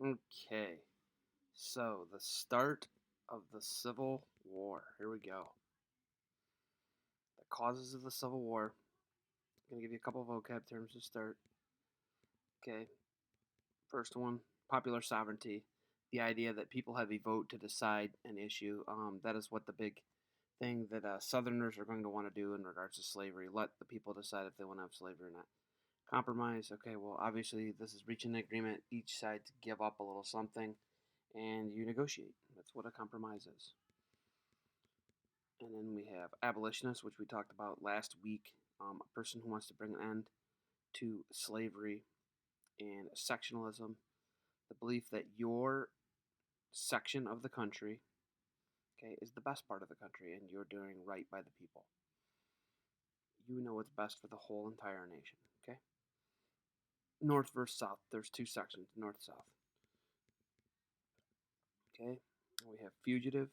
Okay, so the start of the Civil War. Here we go. The causes of the Civil War. I'm gonna give you a couple of vocab terms to start. Okay, first one: popular sovereignty. The idea that people have a vote to decide an issue. That is what the big thing that Southerners are going to want to do in regards to slavery. Let the people decide if they want to have slavery or not. Compromise. Okay, well, obviously this is reaching an agreement. Each side to give up a little something, and you negotiate. That's what a compromise is. And then we have abolitionists, which we talked about last week. A person who wants to bring an end to slavery and sectionalism, the belief that your section of the country, okay, is the best part of the country and you're doing right by the people. You know what's best for the whole entire nation, okay? North versus South. There's two sections, North South. Okay? We have fugitive,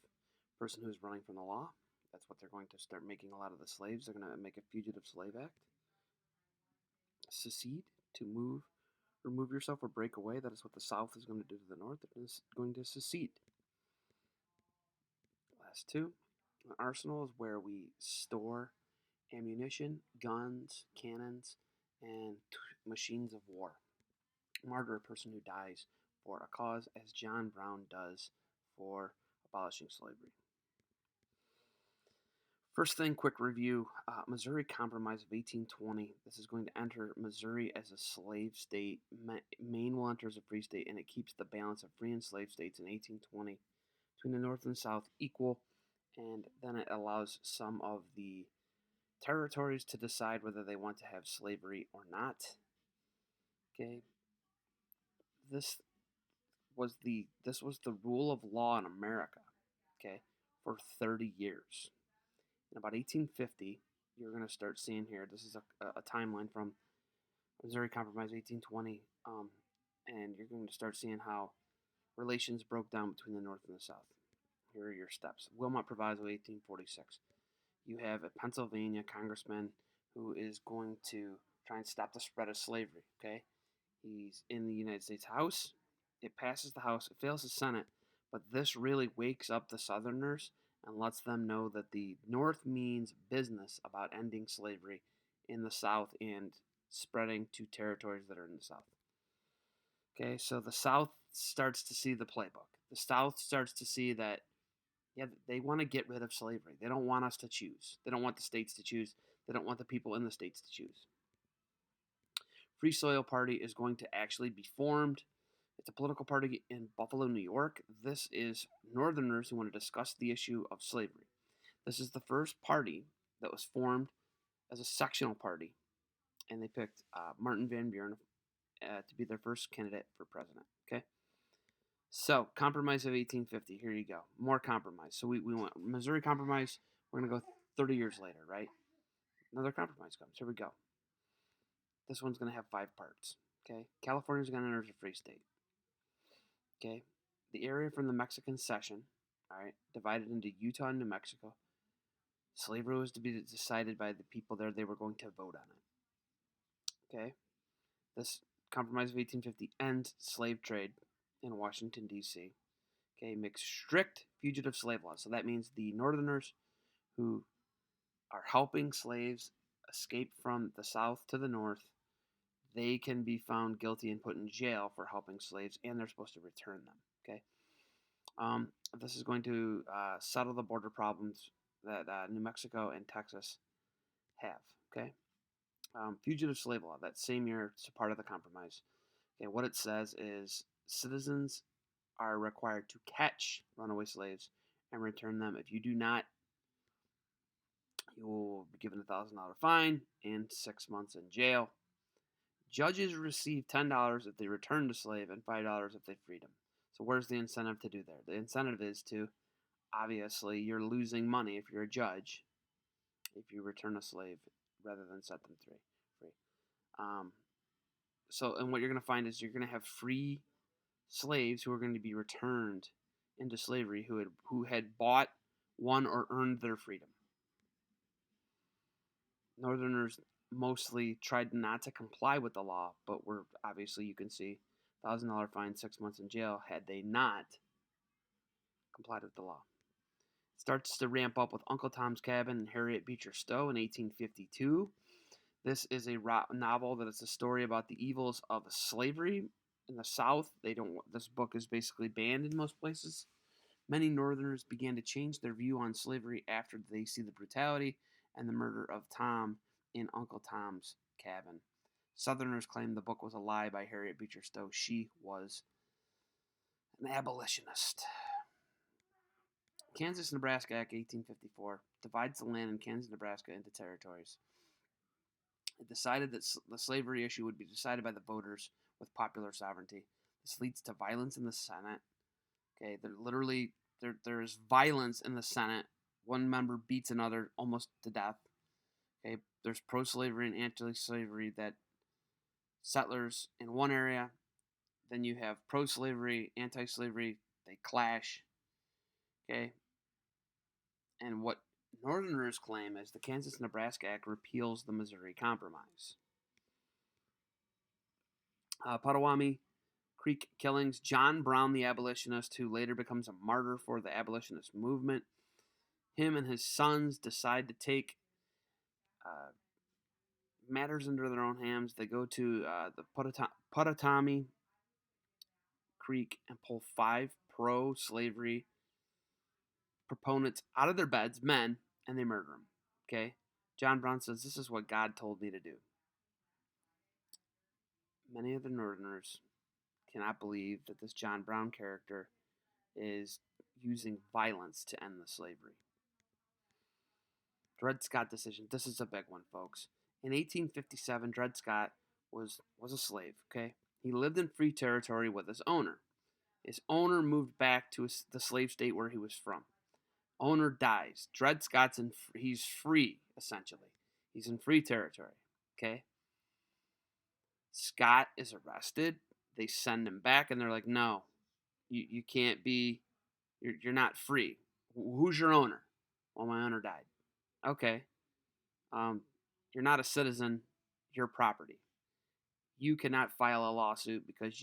person who's running from the law. That's what they're going to start making a lot of the slaves. They're going to make a Fugitive Slave Act. Secede, to move, remove yourself or break away. That is what the South is going to do to the North. It is going to secede. Last two. An arsenal is where we store ammunition, guns, cannons, and machines of war. Martyr, a person who dies for a cause, as John Brown does for abolishing slavery. First thing, quick review. Missouri Compromise of 1820. This is going to enter Missouri as a slave state. Maine will enter as a free state, and it keeps the balance of free and slave states in 1820 between the North and South equal, and then it allows some of the territories to decide whether they want to have slavery or not. Okay, this this was the rule of law in America. Okay, for 30 years. In about 1850, you're going to start seeing here. This is a timeline from Missouri Compromise 1820, and you're going to start seeing how relations broke down between the North and the South. Here are your steps. Wilmot Proviso 1846. You have a Pennsylvania congressman who is going to try and stop the spread of slavery. Okay, he's in the United States House. It passes the House. It fails the Senate, but this really wakes up the Southerners and lets them know that the North means business about ending slavery in the South and spreading to territories that are in the South. Okay, so the South starts to see the playbook. The South starts to see that, yeah, they want to get rid of slavery. They don't want us to choose. They don't want the states to choose. They don't want the people in the states to choose. Free Soil Party is going to actually be formed. It's a political party in Buffalo, New York. This is Northerners who want to discuss the issue of slavery. This is the first party that was formed as a sectional party, and they picked Martin Van Buren to be their first candidate for president. Okay, so Compromise of 1850. Here you go, more compromise. So we went Missouri Compromise. We're gonna go 30 years later, right? Another compromise comes. Here we go. This one's gonna have 5 parts. Okay, California's gonna enter as a free state. Okay, the area from the Mexican Cession, all right, divided into Utah and New Mexico. Slavery was to be decided by the people there. They were going to vote on it. Okay, this Compromise of 1850 ends slave trade in Washington, D.C. Okay, makes strict fugitive slave laws. So that means the Northerners who are helping slaves escape from the South to the North, they can be found guilty and put in jail for helping slaves, and they're supposed to return them. Okay, this is going to settle the border problems that New Mexico and Texas have. Okay, fugitive slave law. That same year, it's a part of the compromise. Okay, what it says is citizens are required to catch runaway slaves and return them. If you do not, you will be given $1,000 fine and 6 months in jail. Judges receive $10 if they return the slave and $5 if they freed him. So where's the incentive to do there? The incentive is to, obviously, you're losing money if you're a judge if you return a slave rather than set them free. Um, and what you're going to find is you're going to have free slaves who are going to be returned into slavery who had bought, won, or earned their freedom. Northerners mostly tried not to comply with the law, but were obviously, you can see $1,000 fine, 6 months in jail had they not complied with the law. It starts to ramp up with Uncle Tom's Cabin and Harriet Beecher Stowe in 1852. This is a novel that is a story about the evils of slavery in the South. This book is basically banned in most places. Many Northerners began to change their view on slavery after they see the brutality and the murder of Tom in Uncle Tom's Cabin. Southerners claimed the book was a lie by Harriet Beecher Stowe. She was an abolitionist. Kansas-Nebraska Act 1854 divides the land in Kansas and Nebraska into territories. It decided that the slavery issue would be decided by the voters with popular sovereignty. This leads to violence in the Senate. Okay, there's violence in the Senate. One member beats another almost to death. Okay, there's pro-slavery and anti-slavery that settlers in one area. Then you have pro-slavery, anti-slavery. They clash. Okay, and what Northerners claim is the Kansas-Nebraska Act repeals the Missouri Compromise. Potawatomi Creek killings. John Brown, the abolitionist, who later becomes a martyr for the abolitionist movement. Him and his sons decide to take matters into their own hands. They go to the Potawatomi Creek and pull 5 pro-slavery proponents out of their beds, men, and they murder them. Okay? John Brown says, "This is what God told me to do." Many of the Northerners cannot believe that this John Brown character is using violence to end the slavery. Dred Scott decision. This is a big one, folks. In 1857, Dred Scott was a slave, okay? He lived in free territory with his owner. His owner moved back to the slave state where he was from. Owner dies. Dred Scott's he's free, essentially. He's in free territory, okay? Scott is arrested. They send him back, and they're like, "No, you can't be, you're not free. Who's your owner?" "Well, my owner died." "Okay. You're not a citizen. You're property. You cannot file a lawsuit because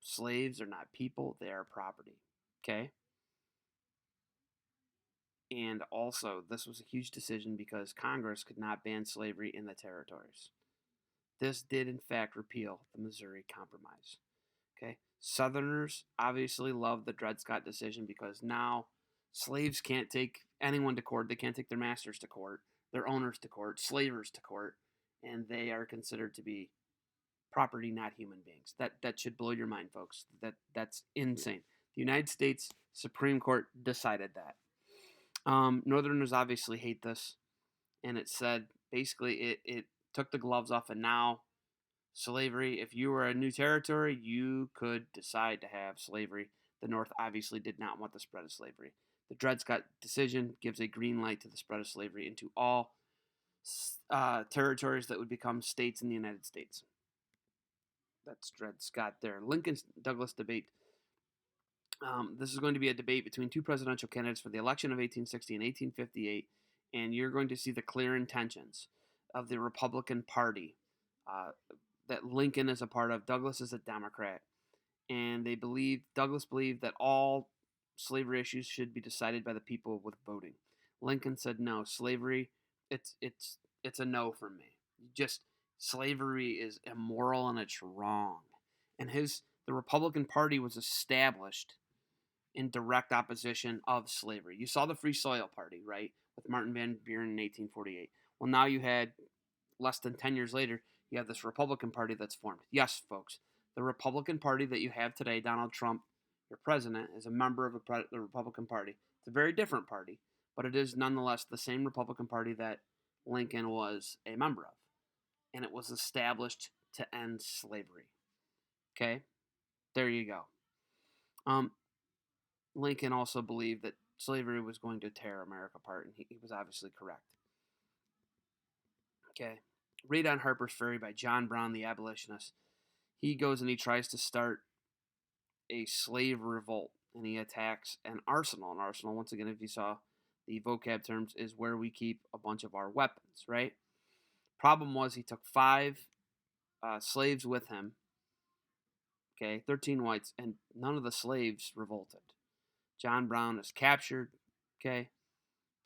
slaves are not people. They are property." Okay? And also, this was a huge decision because Congress could not ban slavery in the territories. This did, in fact, repeal the Missouri Compromise. Okay? Southerners obviously love the Dred Scott decision because now slaves can't take anyone to court. They can't take their masters to court, their owners to court, slavers to court, and they are considered to be property, not human beings. That should blow your mind, folks. That's insane. The United States Supreme Court decided that. Northerners obviously hate this, and it said basically it took the gloves off, and now slavery, if you were a new territory, you could decide to have slavery. The North obviously did not want the spread of slavery. The Dred Scott decision gives a green light to the spread of slavery into all territories that would become states in the United States. That's Dred Scott there. Lincoln-Douglas debate. This is going to be a debate between 2 presidential candidates for the election of 1860 and 1858, and you're going to see the clear intentions of the Republican Party that Lincoln is a part of. Douglas is a Democrat, and Douglas believed that all slavery issues should be decided by the people with voting. Lincoln said, "No, slavery, it's a no for me. Just slavery is immoral and it's wrong." And the Republican Party was established in direct opposition of slavery. You saw the Free Soil Party, right, with Martin Van Buren in 1848. Well, now you had, less than 10 years later, you have this Republican Party that's formed. Yes, folks, the Republican Party that you have today, Donald Trump, your president, is a member of the Republican Party. It's a very different party, but it is nonetheless the same Republican Party that Lincoln was a member of. And it was established to end slavery. Okay? There you go. Lincoln also believed that slavery was going to tear America apart, and he was obviously correct. Okay. Raid on Harper's Ferry by John Brown, the abolitionist. He goes and he tries to start a slave revolt, and he attacks an arsenal. An arsenal, once again, if you saw the vocab terms, is where we keep a bunch of our weapons, right? Problem was he took 5 slaves with him, Okay, 13 whites, and none of the slaves revolted. John Brown is captured, okay,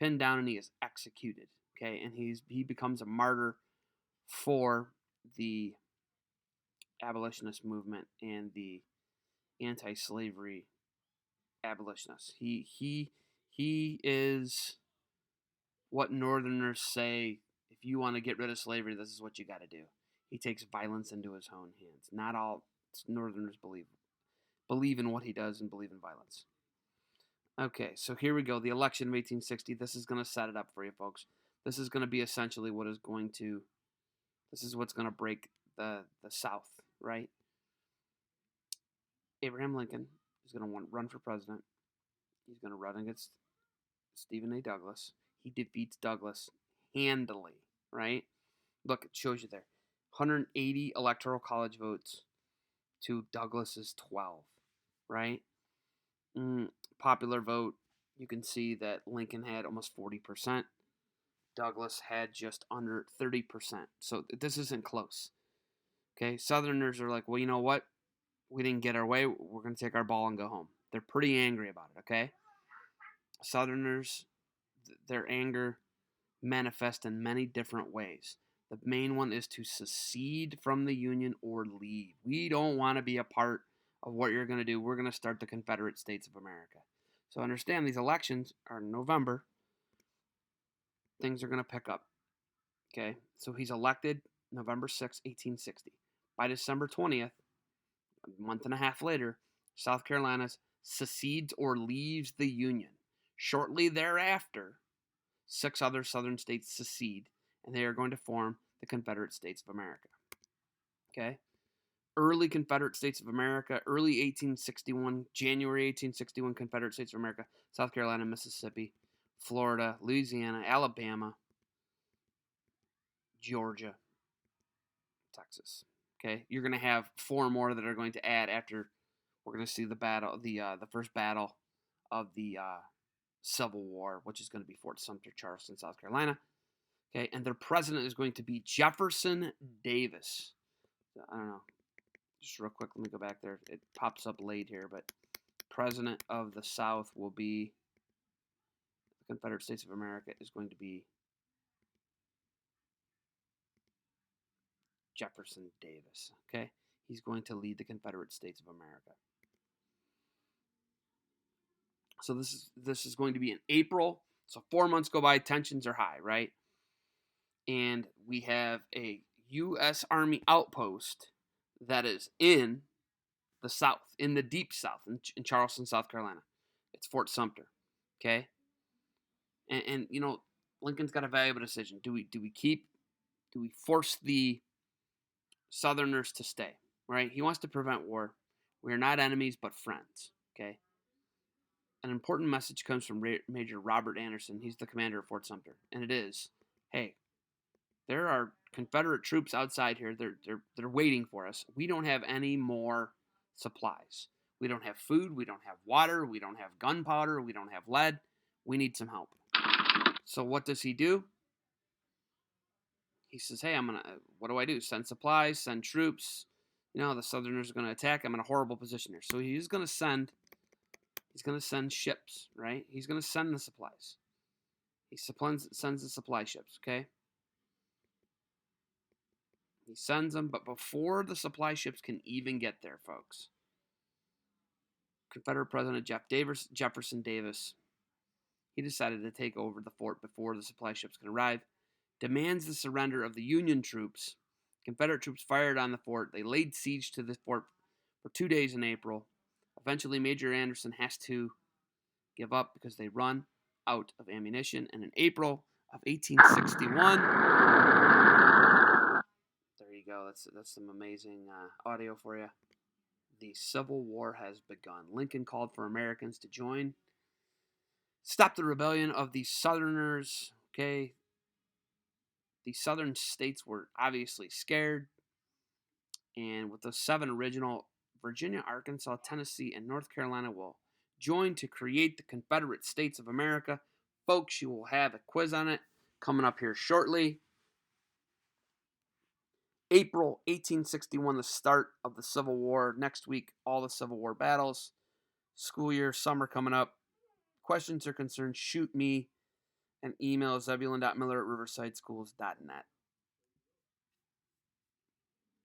pinned down, and he is executed. Okay, and he becomes a martyr for the abolitionist movement and the anti-slavery abolitionists. He is what Northerners say: if you want to get rid of slavery, this is what you got to do. He takes violence into his own hands. Not all Northerners believe in what he does and believe in violence. Okay, so here we go. The election of 1860. This is going to set it up for you, folks. This is going to be essentially what is going to. This is what's going to break the South, right? Abraham Lincoln is going to run for president. He's going to run against Stephen A. Douglas. He defeats Douglas handily, right? Look, it shows you there. 180 electoral college votes to Douglas's 12, right? Popular vote, you can see that Lincoln had almost 40%. Douglas had just under 30%. So this isn't close. Okay, Southerners are like, well, you know what? We didn't get our way. We're going to take our ball and go home. They're pretty angry about it, okay? Southerners, their anger manifests in many different ways. The main one is to secede from the Union or leave. We don't want to be a part of what you're going to do. We're going to start the Confederate States of America. So understand these elections are in November. Things are going to pick up. Okay, so he's elected November 6, 1860. By December 20th, a month and a half later, South Carolina secedes or leaves the Union. Shortly thereafter, 6 other southern states secede, and they are going to form the Confederate States of America. Okay? Early Confederate States of America, early 1861, January 1861 Confederate States of America, South Carolina, Mississippi, Florida, Louisiana, Alabama, Georgia, Texas. Okay? You're going to have 4 more that are going to add after we're going to see the battle, the first battle of the Civil War, which is going to be Fort Sumter, Charleston, South Carolina. Okay, and their president is going to be Jefferson Davis. I don't know. Just real quick, let me go back there. It pops up late here, but president of the South will be the Confederate States of America is going to be Jefferson Davis. Okay, he's going to lead the Confederate States of America. So this is going to be in April. So 4 months go by, tensions are high, right? And we have a U.S. Army outpost that is in the South, in the deep South, in Charleston, South Carolina. It's Fort Sumter, okay? And you know, Lincoln's got a valuable decision. Do we force the Southerners to stay, right? He wants to prevent war. We are not enemies, but friends, okay? An important message comes from Major Robert Anderson. He's the commander of Fort Sumter, and it is, hey, there are Confederate troops outside here. They're waiting for us. We don't have any more supplies. We don't have food. We don't have water. We don't have gunpowder. We don't have lead. We need some help. So what does he do? He says, hey, what do I do? Send supplies, send troops. You know, the Southerners are going to attack. I'm in a horrible position here. So he's going to send ships, right? He's going to send the supplies. He sends the supply ships, okay? He sends them, but before the supply ships can even get there, folks, Confederate President Jefferson Davis, he decided to take over the fort before the supply ships can arrive, demands the surrender of the Union troops. Confederate troops fired on the fort. They laid siege to the fort for 2 days in April. Eventually, Major Anderson has to give up because they run out of ammunition. And in April of 1861, there you go. That's some amazing audio for you. The Civil War has begun. Lincoln called for Americans to join, stop the rebellion of the Southerners. Okay, the Southern states were obviously scared, and with the 7 original, Virginia, Arkansas, Tennessee, and North Carolina will join to create the Confederate States of America. Folks, you will have a quiz on it coming up here shortly. April 1861, the start of the Civil War. Next week, all the Civil War battles. School year, summer coming up. Questions or concerns, shoot me an email, zebulon.miller@riversideschools.net.